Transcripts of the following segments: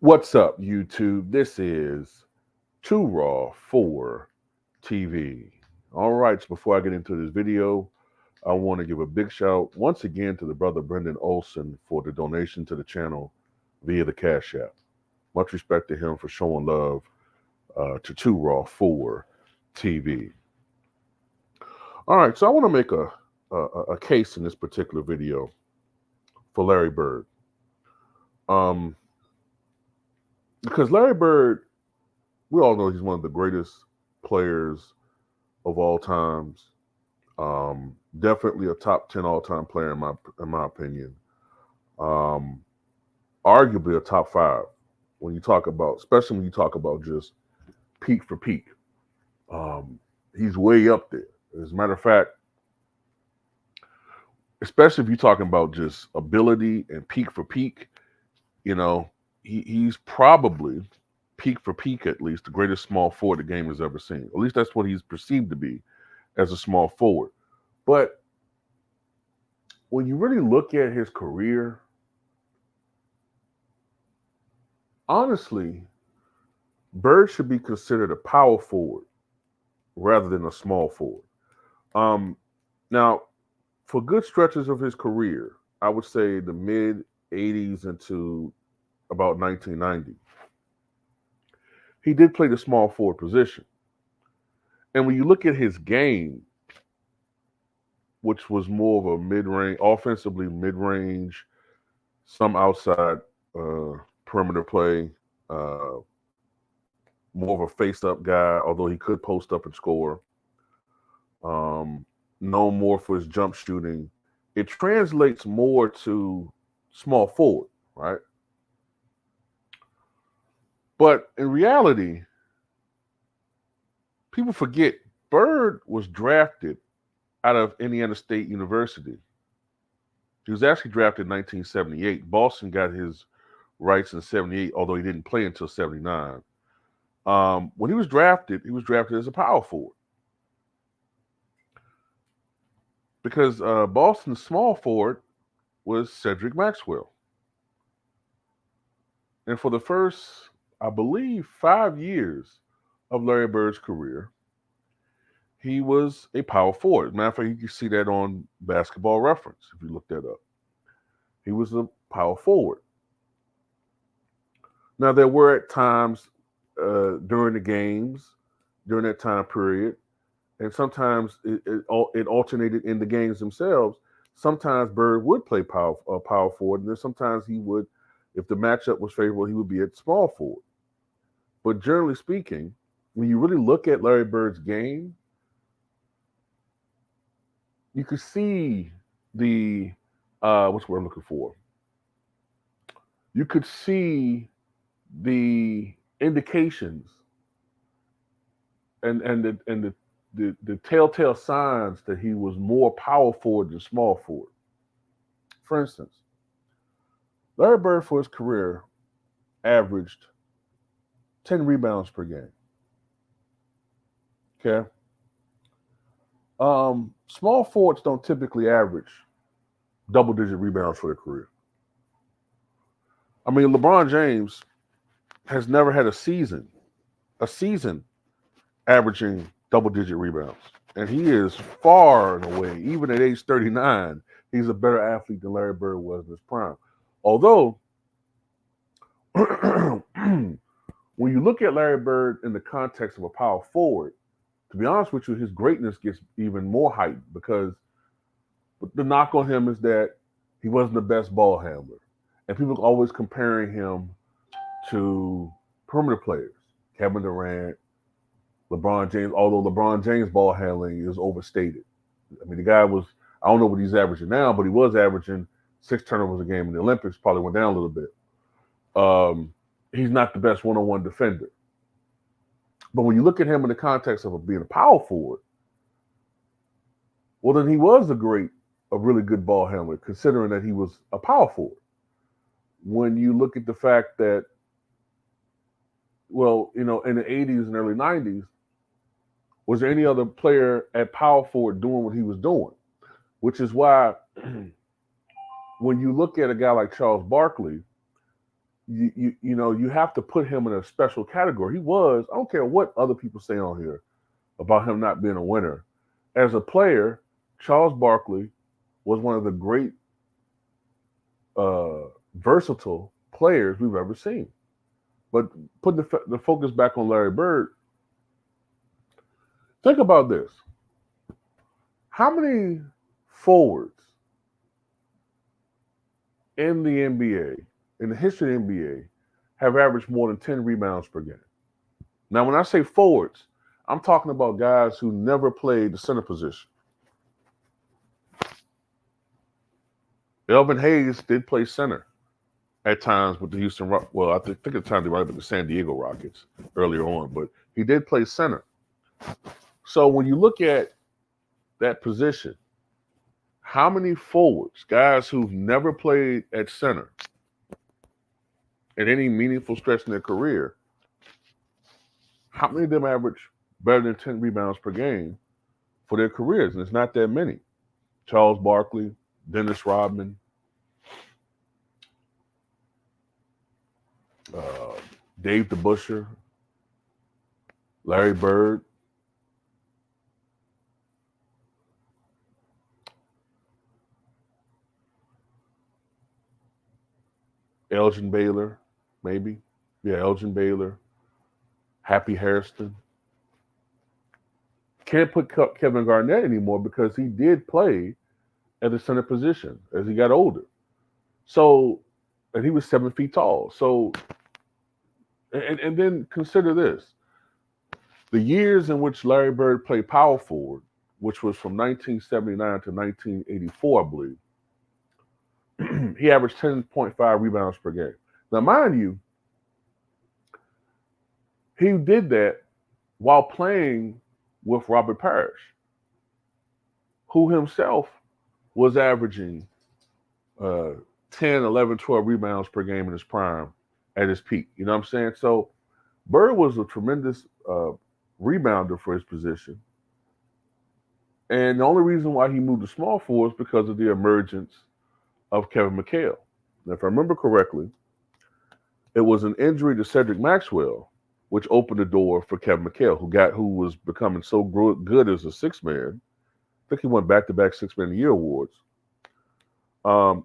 What's up, YouTube? This is Too Raw for TV. All right, so before I get into this video, I want to give a big shout once again to the brother Brendan Olson for the donation to the channel via the Cash App. Much respect to him for showing love to Too Raw for TV. All right, so I want to make a case in this particular video for Larry Bird. Um, because Larry Bird, we all know he's one of the greatest players of all times. Definitely a top 10 all-time player in my opinion. Um, Arguably a top five when you talk about, especially when you talk about just peak for peak. Um, he's way up there. As a matter of fact, especially if you're talking about just ability and peak for peak, you know, he's probably peak for peak at least the greatest small forward the game has ever seen. At least that's what he's perceived to be as a small forward. But when you really look at his career, honestly, Bird should be considered a power forward rather than a small forward. Um, Now, for good stretches of his career, I would say the mid 80s into about 1990, he did play the small forward position. And when you look at his game, which was more of a mid range, offensively mid range, some outside uh, perimeter play, uh, more of a face up guy, although he could post up and score. Um, Known more for his jump shooting. It translates more to small forward, right? But in reality, people forget Bird was drafted out of Indiana State University. He was actually drafted in 1978. Boston got his rights in 78, although he didn't play until 79. When he was drafted as a power forward because Boston's small forward was Cedric Maxwell. And for the first, I believe, 5 years of Larry Bird's career, he was a power forward. As a matter of fact, you can see that on Basketball Reference if you look that up. He was a power forward. Now, there were at times during the games, during that time period, and sometimes it alternated in the games themselves. Sometimes Bird would play power forward, and then sometimes he would, if the matchup was favorable, he would be at small forward. But generally speaking, when you really look at Larry Bird's game, you could see the what's what I'm looking for. You could see the indications and the telltale signs that he was more power forward than small forward. For instance, Larry Bird for his career averaged 10 rebounds per game. Okay. Small forwards don't typically average double digit rebounds for their career. I mean, LeBron James has never had a season averaging double digit rebounds. And he is far and away, even at age 39, he's a better athlete than Larry Bird was in his prime. Although, when you look at Larry Bird in the context of a power forward, to be honest with you, his greatness gets even more heightened because the knock on him is that he wasn't the best ball handler. And people are always comparing him to perimeter players, Kevin Durant, LeBron James, although LeBron James' ball handling is overstated. I mean, the guy was, I don't know what he's averaging now, but he was averaging 6 turnovers a game in the Olympics, probably went down a little bit. He's not the best one-on-one defender. But when you look at him in the context of being a power forward, well, then he was a really good ball handler, considering that he was a power forward. When you look at the fact that, well, in the 80s and early 90s, was there any other player at power forward doing what he was doing? Which is why when you look at a guy like Charles Barkley, you have to put him in a special category. He was. I don't care what other people say on here about him not being a winner. As a player, Charles Barkley was one of the great uh, versatile players we've ever seen. But putting the focus back on Larry Bird, think about this. How many forwards in the NBA, in the history of the NBA, have averaged more than 10 rebounds per game? Now, when I say forwards, I'm talking about guys who never played the center position. Elvin Hayes did play center at times with the Houston Rock. Well, I think at the time they were with the San Diego Rockets earlier on, but he did play center. So when you look at that position, how many forwards, guys who've never played at center in any meaningful stretch in their career, how many of them average better than 10 rebounds per game for their careers? And it's not that many. Charles Barkley, Dennis Rodman, Dave DeBusschere, Larry Bird, Elgin Baylor, maybe. Yeah, Elgin Baylor, Happy Hairston. Can't put Kevin Garnett anymore because he did play at the center position as he got older. So, and he was 7 feet tall. So, and then consider this: the years in which Larry Bird played power forward, which was from 1979 to 1984, I believe, he averaged 10.5 rebounds per game. Now, mind you, he did that while playing with Robert Parrish, who himself was averaging uh, 10, 11, 12 rebounds per game in his prime at his peak. You know what I'm saying? So Bird was a tremendous rebounder for his position. And the only reason why he moved to small forward is because of the emergence of Kevin McHale. Now, if I remember correctly, it was an injury to Cedric Maxwell which opened the door for Kevin McHale, who was becoming so good as a six man. I think he won back-to-back Six Man of the Year awards.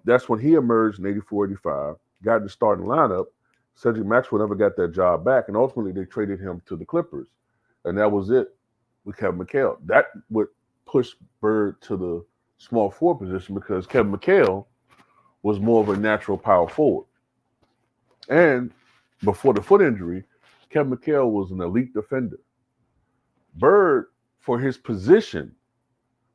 That's when he emerged in 84, 85, got in the starting lineup. Cedric Maxwell never got that job back, and ultimately they traded him to the Clippers. And that was it with Kevin McHale. That would push Bird to the small forward position because Kevin McHale was more of a natural power forward. And before the foot injury, Kevin McHale was an elite defender. Bird, for his position,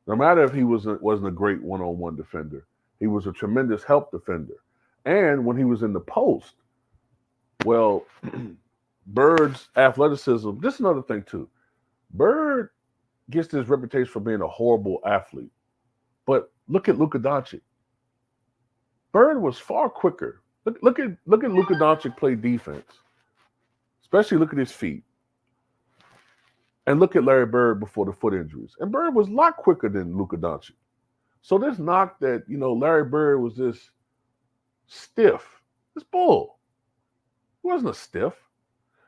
no matter if he wasn't a great one-on-one defender, he was a tremendous help defender. And when he was in the post, well, Bird's athleticism, this is another thing too. Bird gets this reputation for being a horrible athlete. But look at Luka Doncic. Bird was far quicker. Look at Luka Doncic play defense. Especially look at his feet. And look at Larry Bird before the foot injuries. And Bird was a lot quicker than Luka Doncic. So this knock that, Larry Bird was this stiff. It's bull. He wasn't a stiff.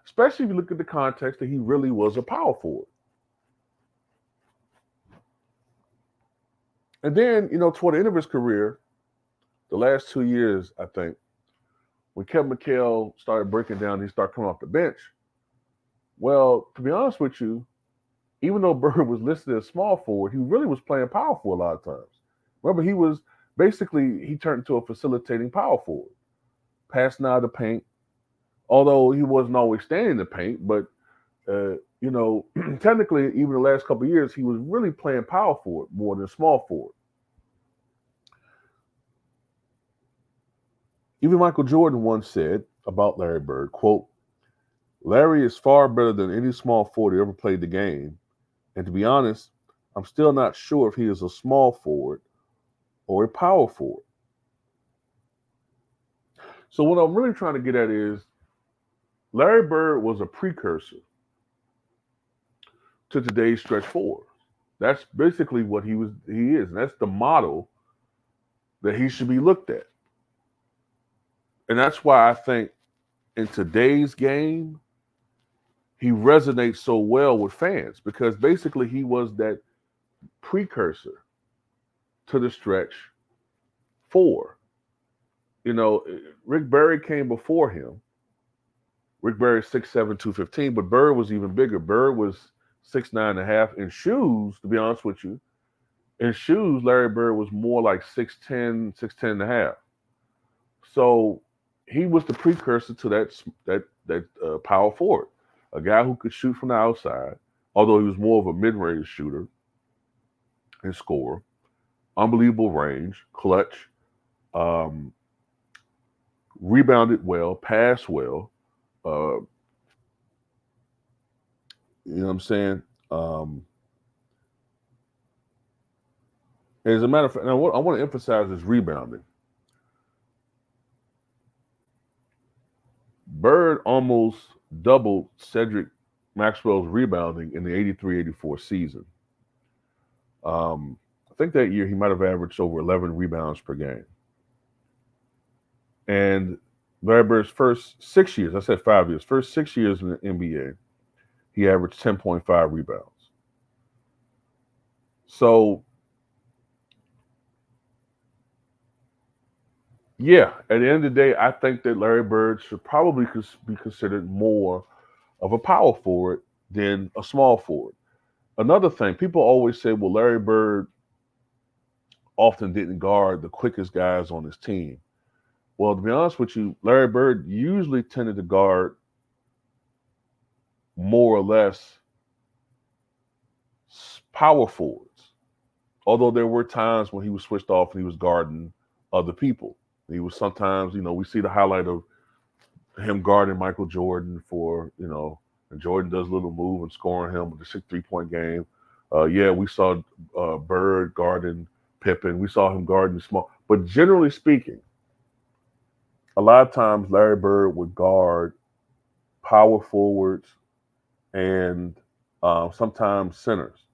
Especially if you look at the context that he really was a power forward. And then, toward the end of his career, the last 2 years, I think, when Kevin McHale started breaking down, he started coming off the bench. Well, to be honest with you, even though Bird was listed as small forward, he really was playing power forward a lot of times. Remember, he turned into a facilitating power forward, passing out of the paint, although he wasn't always staying in the paint. But, technically, even the last couple of years, he was really playing power forward more than small forward. Even Michael Jordan once said about Larry Bird, quote, "Larry is far better than any small forward who ever played the game. And to be honest, I'm still not sure if he is a small forward or a power forward." So what I'm really trying to get at is Larry Bird was a precursor to today's stretch four. That's basically what he is. And that's the model that he should be looked at. And that's why I think in today's game, he resonates so well with fans because basically he was that precursor to the stretch four. You know, Rick Barry came before him. Rick Barry 6'7", 215, but Bird was even bigger. Bird was 6'9.5". In shoes, to be honest with you, in shoes, Larry Bird was more like 6'10", 6'10.5". So he was the precursor to that power forward, a guy who could shoot from the outside, although he was more of a mid-range shooter and scorer. Unbelievable range, clutch, um, rebounded well, passed well. Uh, you know what I'm saying? Um, as a matter of fact, now I want to emphasize this rebounding. Bird almost doubled Cedric Maxwell's rebounding in the 83-84 season. I think that year he might have averaged over 11 rebounds per game. And Larry Bird's first 6 years, I said 5 years, first 6 years in the NBA, he averaged 10.5 rebounds. So, yeah, at the end of the day, I think that Larry Bird should probably be considered more of a power forward than a small forward. Another thing, people always say, well, Larry Bird often didn't guard the quickest guys on his team. Well, to be honest with you, Larry Bird usually tended to guard more or less power forwards. Although there were times when he was switched off and he was guarding other people. He was sometimes, we see the highlight of him guarding Michael Jordan for, and Jordan does a little move and scoring him with a 6 3-point game. Yeah, we saw Bird guarding Pippen. We saw him guarding small. But generally speaking, a lot of times Larry Bird would guard power forwards and sometimes centers.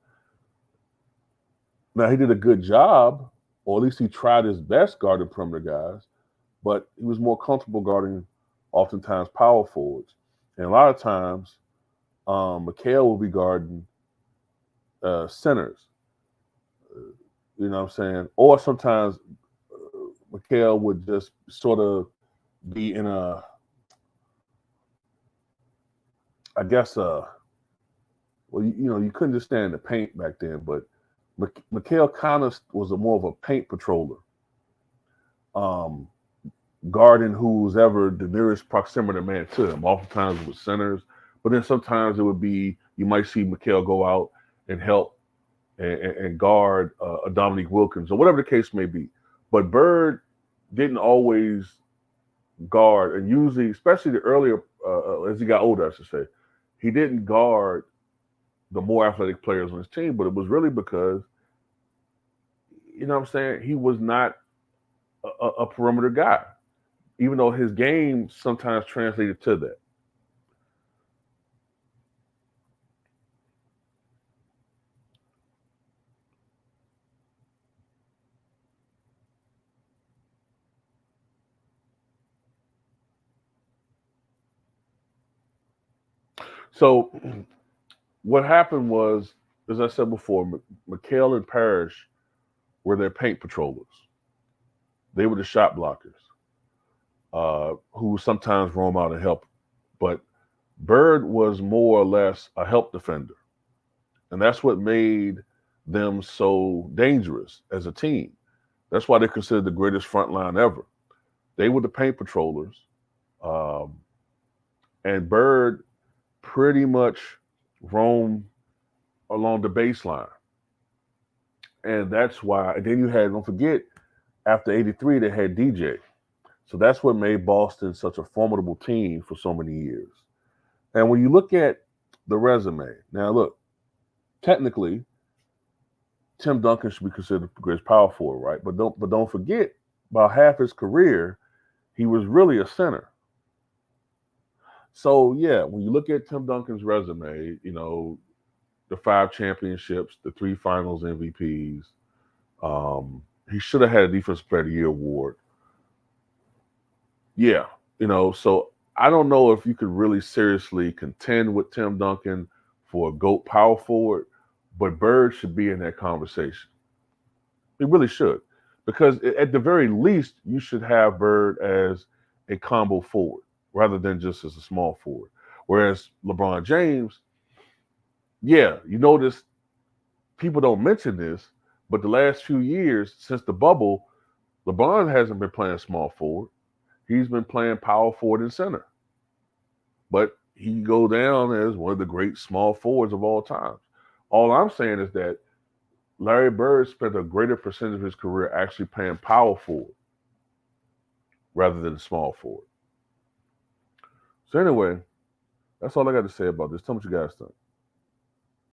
Now, he did a good job, or at least he tried his best guarding perimeter guys, but he was more comfortable guarding oftentimes power forwards. And a lot of times, McHale will be guarding centers. You know what I'm saying? Or sometimes McHale would just sort of be in I guess, well, you couldn't just stand in the paint back then, but McHale kind of was more of a paint patroller, guarding who's ever the nearest proximity man to him. Oftentimes it was centers, but then sometimes it would be, you might see McHale go out and help and guard a Dominique Wilkins or whatever the case may be. But Bird didn't always guard, and usually, especially the earlier, as he got older, I should say, he didn't guard the more athletic players on his team, but it was really because, you know what I'm saying, he was not a perimeter guy, even though his game sometimes translated to that. So what happened was, as I said before, McHale and Parrish were their paint patrollers. They were the shot blockers who would sometimes roam out and help. But Bird was more or less a help defender. And that's what made them so dangerous as a team. That's why they're considered the greatest front line ever. They were the paint patrollers. Um, and Bird pretty much roamed along the baseline. And that's why, and then you had, don't forget, after 83, they had DJ. So that's what made Boston such a formidable team for so many years. And when you look at the resume, now look, technically, Tim Duncan should be considered the greatest power forward, right? But don't forget, about half his career, he was really a center. So yeah, when you look at Tim Duncan's resume, the 5 championships, the 3 Finals MVPs, he should have had a Defensive Player of the Year award. Yeah, so I don't know if you could really seriously contend with Tim Duncan for a GOAT power forward, but Bird should be in that conversation. He really should. Because at the very least, you should have Bird as a combo forward rather than just as a small forward. Whereas LeBron James, yeah, you notice people don't mention this, but the last few years since the bubble, LeBron hasn't been playing small forward. He's been playing power forward and center. But he go down as one of the great small forwards of all time. All I'm saying is that Larry Bird spent a greater percentage of his career actually playing power forward rather than small forward. So anyway, that's all I got to say about this. Tell me what you guys think.